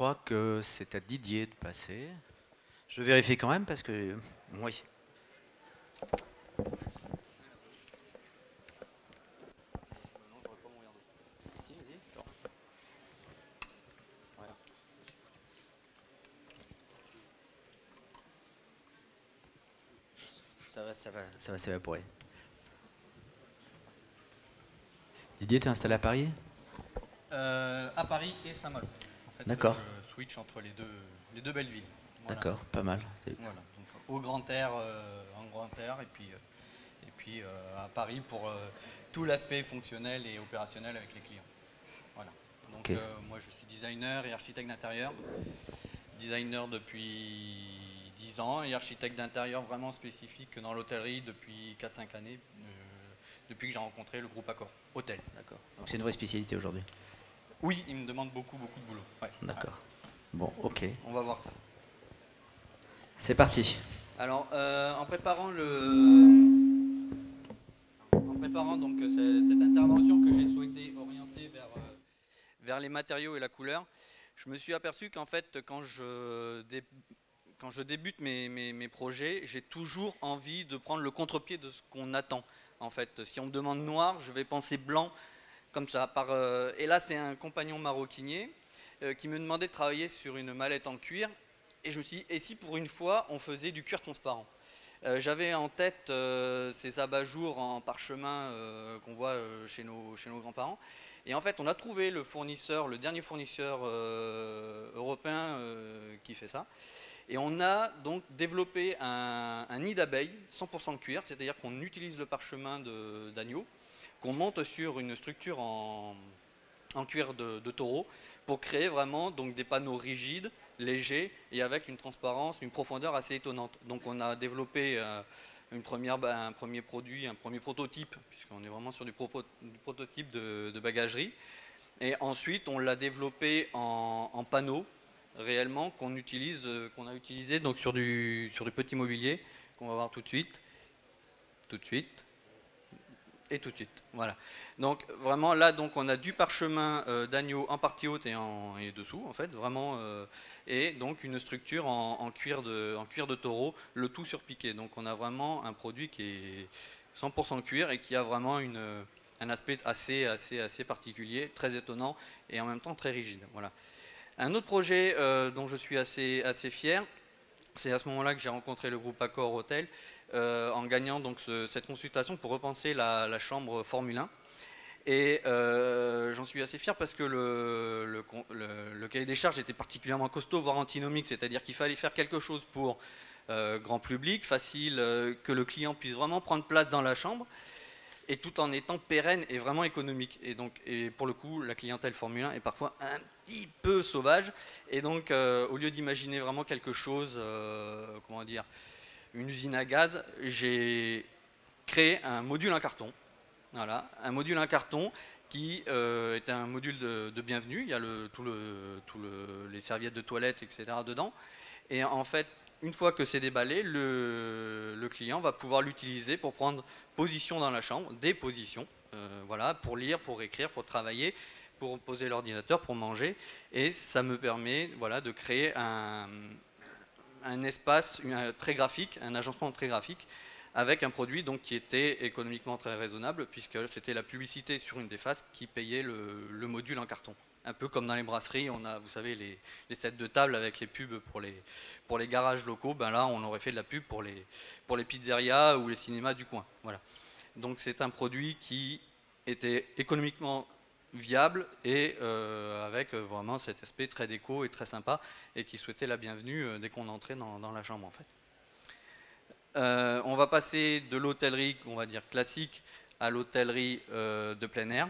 crois que c'est à Didier de passer. Je vérifie quand même parce que... Oui. Si, si, vas-y. Attends. Voilà. Ça va s'évaporer. Didier, t'es installé à Paris? À Paris et Saint-Malo. En fait, D'accord, je switch entre les deux belles villes. Voilà. d'accord, pas mal. Voilà. Donc, au Grand Air, en Grand Air, et puis à Paris pour tout l'aspect fonctionnel et opérationnel avec les clients. Voilà. Donc, Ok, moi, je suis designer et architecte d'intérieur. Designer depuis 10 ans et architecte d'intérieur vraiment spécifique dans l'hôtellerie depuis 4-5 années, depuis que j'ai rencontré le groupe Accor Hôtel. d'accord. Donc c'est une vraie spécialité aujourd'hui. Oui, il me demande beaucoup de boulot. Ouais, ouais. D'accord. Bon, ok. On va voir ça. C'est parti. Alors, en préparant donc cette intervention que j'ai souhaité orienter vers les matériaux et la couleur, je me suis aperçu qu'en fait, quand je débute mes projets, j'ai toujours envie de prendre le contre-pied de ce qu'on attend. En fait, si on me demande noir, je vais penser blanc, comme ça. Et là, c'est un compagnon maroquinier qui me demandait de travailler sur une mallette en cuir. Et je me suis dit, et si pour une fois, on faisait du cuir transparent? J'avais en tête ces abat-jours en parchemin qu'on voit chez nos grands-parents. Et en fait, on a trouvé le fournisseur, le dernier fournisseur européen qui fait ça. Et on a donc développé un nid d'abeilles 100% cuir, c'est-à-dire qu'on utilise le parchemin d'agneau, qu'on monte sur une structure en cuir de taureau pour créer vraiment donc des panneaux rigides, légers et avec une transparence, une profondeur assez étonnante. Donc on a développé un premier produit, un premier prototype, puisqu'on est vraiment sur du prototype de bagagerie. Et ensuite on l'a développé en panneaux réellement qu'on a utilisé donc sur du petit mobilier qu'on va voir tout de suite, tout de suite et tout de suite. Voilà. Donc vraiment là, donc on a du parchemin d'agneau en partie haute et dessous en fait, vraiment, et donc une structure en cuir de taureau, le tout surpiqué. Donc on a vraiment un produit qui est 100% cuir et qui a vraiment un aspect assez particulier, très étonnant et en même temps très rigide. Voilà. Un autre projet dont je suis assez fier, c'est à ce moment-là que j'ai rencontré le groupe Accor Hôtel en gagnant donc cette consultation pour repenser la chambre Formule 1. Et j'en suis assez fier parce que le cahier des charges était particulièrement costaud, voire antinomique, c'est-à-dire qu'il fallait faire quelque chose pour grand public, facile, que le client puisse vraiment prendre place dans la chambre, et tout en étant pérenne et vraiment économique. Et pour le coup, la clientèle Formule 1 est parfois un petit peu sauvage. Et donc, au lieu d'imaginer vraiment quelque chose, comment dire, une usine à gaz, j'ai créé un module en carton. Voilà, un module en carton qui est un module de bienvenue. Il y a les serviettes de toilette, etc. dedans. Et en fait, une fois que c'est déballé, le client va pouvoir l'utiliser pour prendre position dans la chambre, des positions, voilà, pour lire, pour écrire, pour travailler, pour poser l'ordinateur, pour manger. Et ça me permet, voilà, de créer un espace très graphique, un agencement très graphique, avec un produit donc, qui était économiquement très raisonnable, puisque c'était la publicité sur une des faces qui payait le module en carton. Un peu comme dans les brasseries, on a, vous savez, les sets de table avec les pubs pour les garages locaux. Ben là, on aurait fait de la pub pour les pizzerias ou les cinémas du coin. Voilà. Donc c'est un produit qui était économiquement viable et avec vraiment cet aspect très déco et très sympa et qui souhaitait la bienvenue dès qu'on entrait dans la chambre en fait. On va passer de l'hôtellerie, on va dire classique, à l'hôtellerie de plein air.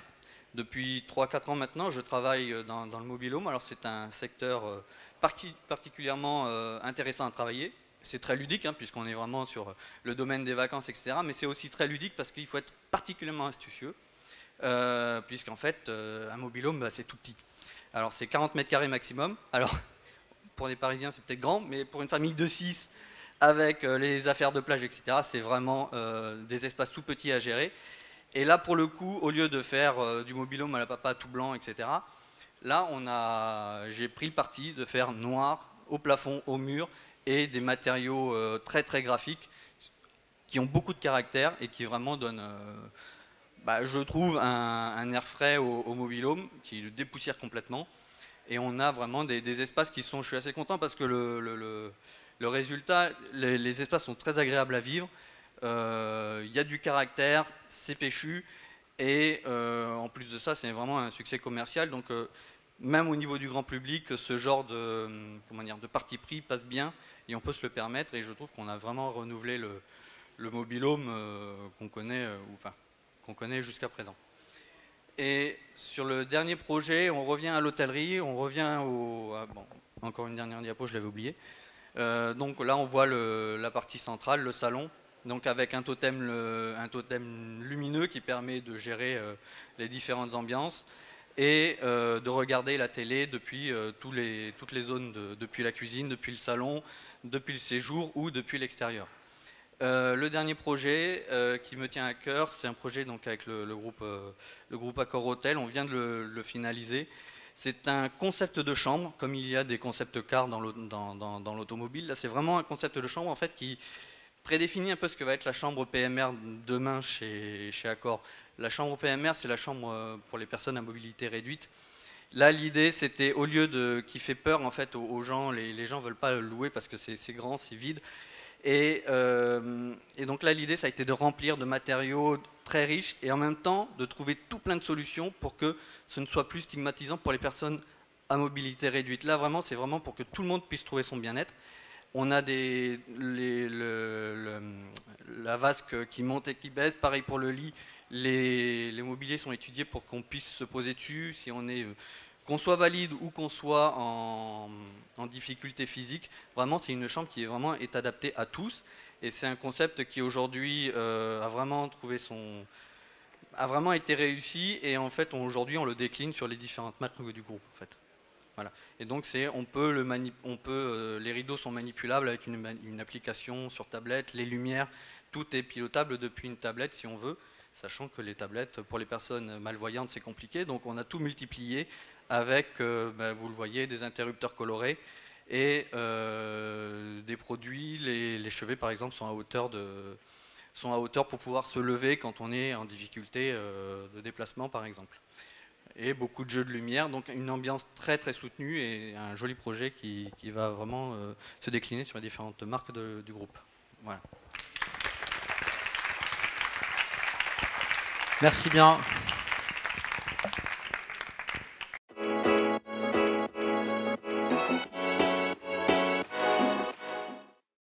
Depuis 3-4 ans maintenant, je travaille dans le mobil-home. Alors c'est un secteur particulièrement intéressant à travailler. C'est très ludique, hein, puisqu'on est vraiment sur le domaine des vacances, etc. Mais c'est aussi très ludique parce qu'il faut être particulièrement astucieux, puisqu'en fait, un mobil-home, bah, c'est tout petit. Alors c'est 40 mètres carrés maximum. Alors pour les Parisiens, c'est peut-être grand, mais pour une famille de 6 avec les affaires de plage, etc., c'est vraiment des espaces tout petits à gérer. Et là, pour le coup, au lieu de faire du mobil-home à la papa tout blanc, etc., Là, j'ai pris le parti de faire noir au plafond, au mur, et des matériaux très très graphiques qui ont beaucoup de caractère et qui vraiment donnent, je trouve, un air frais au mobil-home, qui le dépoussière complètement. Et on a vraiment des espaces qui sont, je suis assez content parce que le résultat, les espaces sont très agréables à vivre. Il y a du caractère, c'est péchu, et en plus de ça, c'est vraiment un succès commercial. Donc même au niveau du grand public, ce genre de, comment dire, de parti pris passe bien et on peut se le permettre. Et je trouve qu'on a vraiment renouvelé le mobil-home qu'on connaît, qu'on connaît jusqu'à présent. Et sur le dernier projet, on revient à l'hôtellerie, on revient au... bon, encore une dernière diapo, je l'avais oublié. Donc là, on voit la partie centrale, le salon, donc avec un totem lumineux qui permet de gérer les différentes ambiances et de regarder la télé depuis toutes les zones, depuis la cuisine, depuis le salon, depuis le séjour ou depuis l'extérieur. Le dernier projet qui me tient à cœur, c'est un projet donc, avec le groupe Accor Hotel, on vient de le finaliser. C'est un concept de chambre, comme il y a des concepts cars dans l'automobile. Là, c'est vraiment un concept de chambre en fait, qui prédéfinit un peu ce que va être la chambre PMR demain chez Accor. La chambre PMR, c'est la chambre pour les personnes à mobilité réduite. Là, l'idée, c'était, au lieu qui fait peur en fait, aux gens, les gens ne veulent pas le louer parce que c'est grand, c'est vide. Et donc là, l'idée, ça a été de remplir de matériaux très riches et en même temps de trouver tout plein de solutions pour que ce ne soit plus stigmatisant pour les personnes à mobilité réduite. Là, vraiment, c'est vraiment pour que tout le monde puisse trouver son bien-être. On a la vasque qui monte et qui baisse. Pareil pour le lit. Les mobiliers sont étudiés pour qu'on puisse se poser dessus. Si on est... qu'on soit valide ou qu'on soit en difficulté physique, vraiment c'est une chambre qui est adaptée à tous et c'est un concept qui aujourd'hui a vraiment été réussi et en fait aujourd'hui on le décline sur les différentes marques du groupe en fait. Voilà. Et donc les rideaux sont manipulables avec une application sur tablette, les lumières, tout est pilotable depuis une tablette si on veut, sachant que les tablettes pour les personnes malvoyantes c'est compliqué, donc on a tout multiplié avec, vous le voyez, des interrupteurs colorés et des produits. Les chevets, par exemple, sont à hauteur pour pouvoir se lever quand on est en difficulté de déplacement, par exemple. Et beaucoup de jeux de lumière, donc une ambiance très très soutenue et un joli projet qui va vraiment se décliner sur les différentes marques du groupe. Voilà. Merci bien.